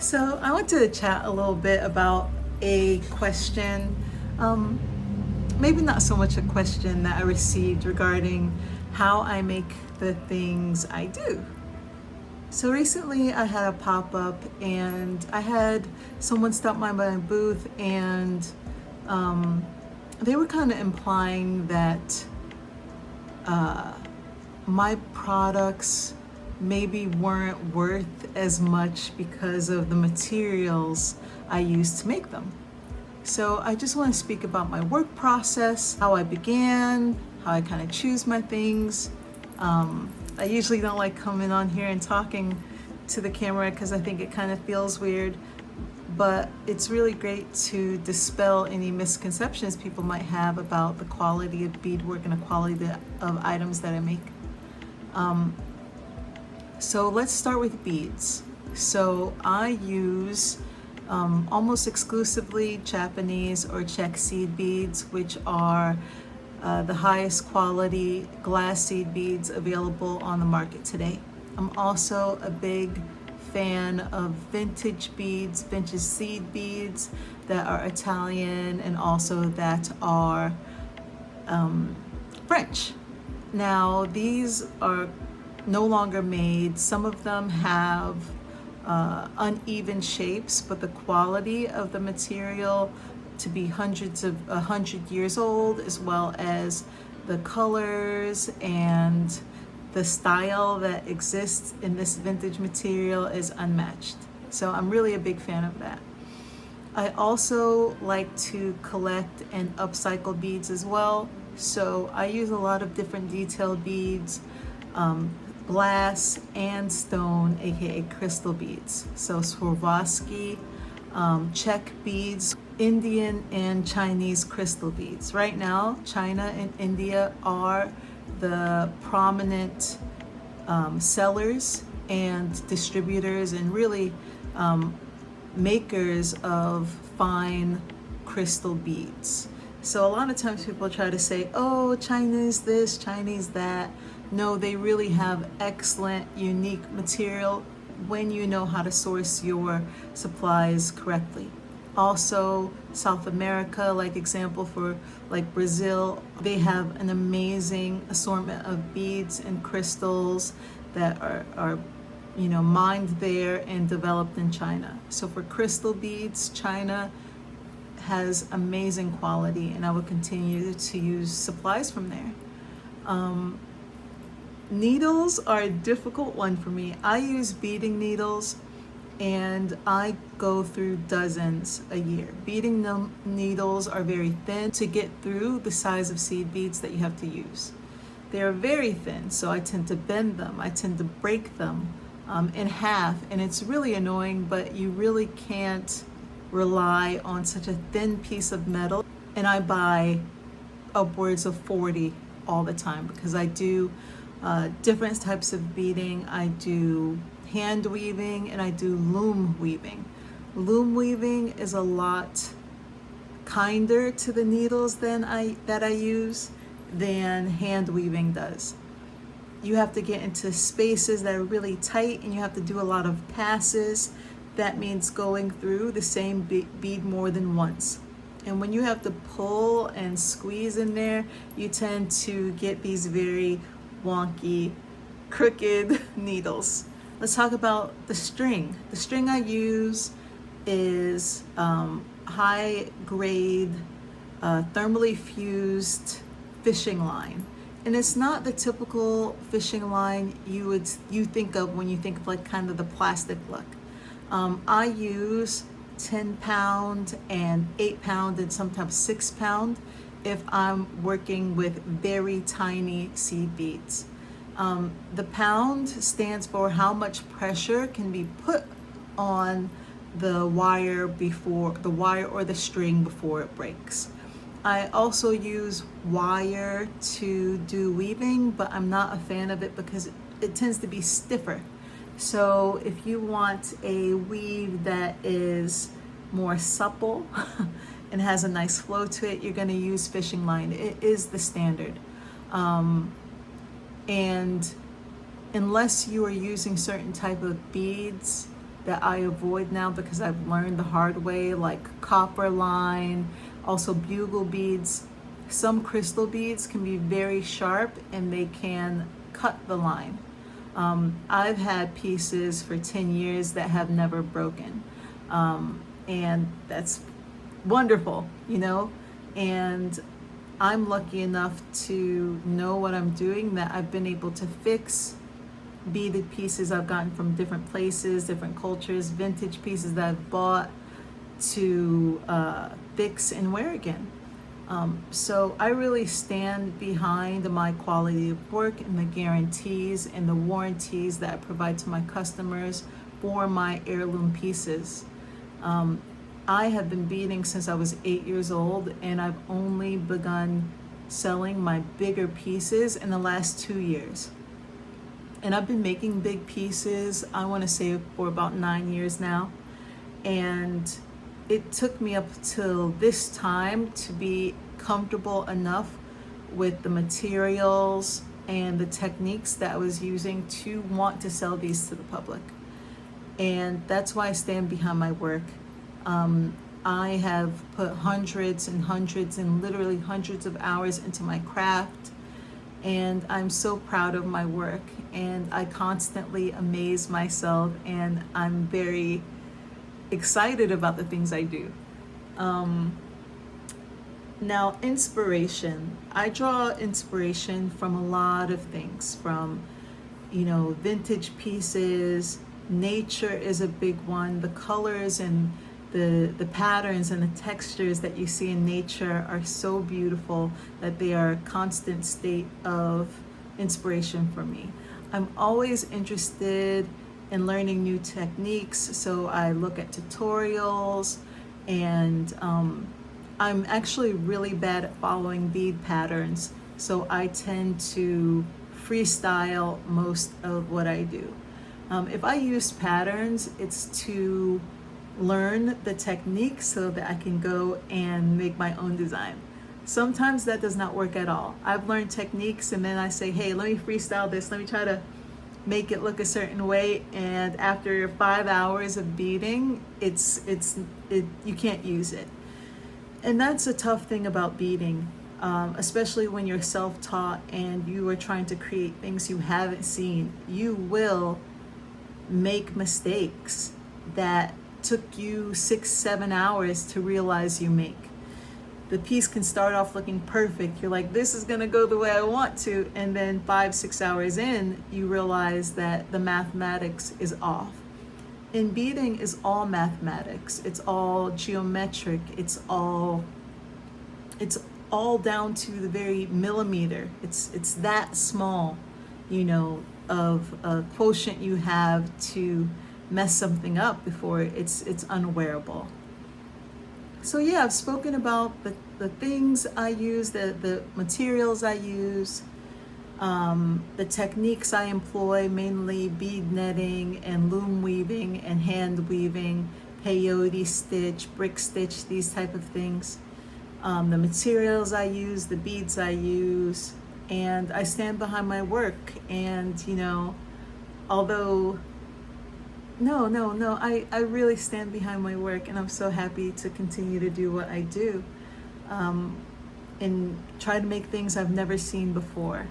So I want to chat a little bit about a question, maybe not so much a question that I received regarding how I make the things I do. So recently I had a pop-up and I had someone stop by my booth, and they were kind of implying that my products maybe weren't worth as much because of the materials I used to make them. So I just want to speak about my work process, how I began, how I kind of choose my things. I usually don't like coming on here and talking to the camera because I think it kind of feels weird, but it's really great to dispel any misconceptions people might have about the quality of beadwork and the quality of items that I make. So let's start with beads. So I use almost exclusively Japanese or Czech seed beads, which are the highest quality glass seed beads available on the market today. I'm also a big fan of vintage beads, vintage seed beads that are Italian and also that are French. Now, these are no longer made. Some of them have uneven shapes, but the quality of the material to be hundreds of 100 years old, as well as the colors and the style that exists in this vintage material is unmatched. So I'm really a big fan of that. I also like to collect and upcycle beads as well. So I use a lot of different detailed beads, glass and stone, aka crystal beads. So Swarovski, Czech beads, Indian and Chinese crystal beads. Right now, China and India are the prominent sellers and distributors and really makers of fine crystal beads. So a lot of times people try to say, oh, Chinese this, Chinese that. No, they really have excellent, unique material when you know how to source your supplies correctly. Also, South America, like example for like Brazil, they have an amazing assortment of beads and crystals that are mined there and developed in China. So for crystal beads, China has amazing quality, and I will continue to use supplies from there. Needles are a difficult one for me. I use beading needles and I go through dozens a year. Beading needles are very thin to get through the size of seed beads that you have to use. They are very thin, so I tend to bend them. I tend to break them in half, and it's really annoying, but you really can't rely on such a thin piece of metal. And I buy upwards of 40 all the time because I do different types of beading. I do hand weaving and I do loom weaving. Loom weaving is a lot kinder to the needles that I use than hand weaving does. You have to get into spaces that are really tight and you have to do a lot of passes. That means going through the same bead more than once. And when you have to pull and squeeze in there, you tend to get these very wonky, crooked needles. Let's talk about the string. The string I use is high grade, thermally fused fishing line. And it's not the typical fishing line you think of when you think of like kind of the plastic look. I use 10-pound and 8-pound and sometimes 6-pound if I'm working with very tiny seed beads. The pound stands for how much pressure can be put on the wire or the string before it breaks. I also use wire to do weaving, but I'm not a fan of it because it tends to be stiffer. So if you want a weave that is more supple, and has a nice flow to it, you're going to use fishing line. It is the standard. And unless you are using certain type of beads that I avoid now because I've learned the hard way, like copper line, also bugle beads. Some crystal beads can be very sharp and they can cut the line. I've had pieces for 10 years that have never broken. And that's wonderful, you know? And I'm lucky enough to know what I'm doing, that I've been able to fix beaded pieces I've gotten from different places, different cultures, vintage pieces that I've bought to fix and wear again. So I really stand behind my quality of work and the guarantees and the warranties that I provide to my customers for my heirloom pieces. I have been beading since I was 8 years old, and I've only begun selling my bigger pieces in the last 2 years. And I've been making big pieces, I want to say, for about 9 years now. And it took me up till this time to be comfortable enough with the materials and the techniques that I was using to want to sell these to the public. And that's why I stand behind my work. I have put hundreds and hundreds and literally hundreds of hours into my craft, and I'm so proud of my work, and I constantly amaze myself, and I'm very excited about the things I do. Now, inspiration. I draw inspiration from a lot of things, from, vintage pieces. Nature is a big one. The colors and the patterns and the textures that you see in nature are so beautiful that they are a constant state of inspiration for me. I'm always interested in learning new techniques, so I look at tutorials, and I'm actually really bad at following bead patterns, so I tend to freestyle most of what I do. If I use patterns, it's to learn the technique so that I can go and make my own design. Sometimes that does not work at all. I've learned techniques and then I say, hey, let me freestyle this, let me try to make it look a certain way, and after 5 hours of beading, you can't use it. And that's a tough thing about beading, especially when you're self-taught and you are trying to create things you haven't seen. You will make mistakes that took you 6-7 hours to realize you make. The piece can start off looking perfect. You're like, this is gonna go the way I want to, and then 5-6 hours in, you realize that the mathematics is off. And beading is all mathematics. It's all geometric. It's all down to the very millimeter. It's that small, of a quotient you have to mess something up before it's unwearable. So yeah, I've spoken about the things I use, the materials I use, the techniques I employ, mainly bead netting and loom weaving and hand weaving, peyote stitch, brick stitch, these type of things. The materials I use, the beads I use, and I stand behind my work. And although I really stand behind my work, and I'm so happy to continue to do what I do, and try to make things I've never seen before,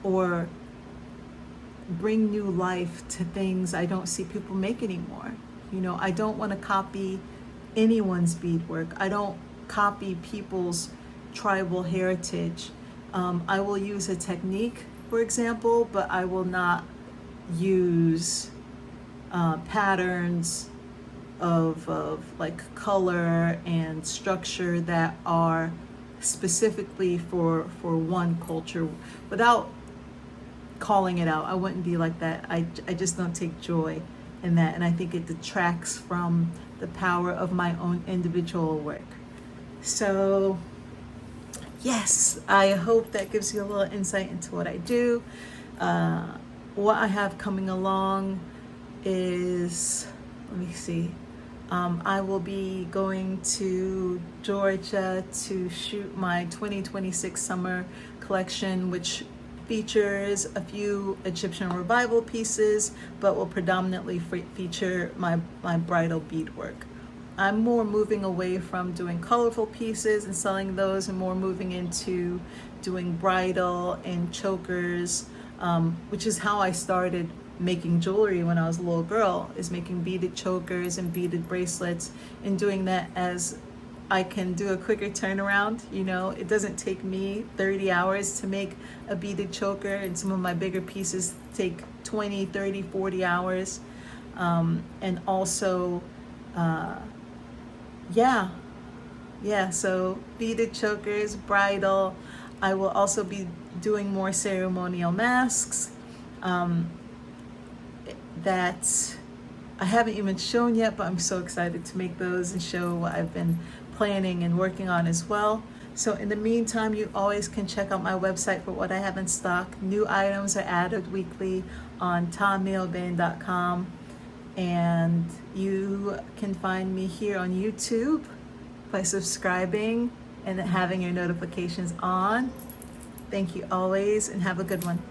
or bring new life to things I don't see people make anymore. I don't want to copy anyone's beadwork. I don't copy people's tribal heritage. I will use a technique, for example, but I will not use patterns of like color and structure that are specifically for one culture, without calling it out. I wouldn't be like that. I just don't take joy in that, and I think it detracts from the power of my own individual work. So yes, I hope that gives you a little insight into what I do. What I have coming along is, let me see, I will be going to Georgia to shoot my 2026 summer collection, which features a few Egyptian revival pieces, but will predominantly feature my bridal beadwork. I'm more moving away from doing colorful pieces and selling those, and more moving into doing bridal and chokers, which is how I started making jewelry when I was a little girl, is making beaded chokers and beaded bracelets, and doing that as I can do a quicker turnaround. You know, it doesn't take me 30 hours to make a beaded choker, and some of my bigger pieces take 20, 30, 40 hours. And also, so beaded chokers, bridal. I will also be doing more ceremonial masks that I haven't even shown yet, but I'm so excited to make those and show what I've been planning and working on as well. So in the meantime, you always can check out my website for what I have in stock. New items are added weekly on TomMailBand.com, and you can find me here on YouTube by subscribing and having your notifications on. Thank you always, and have a good one.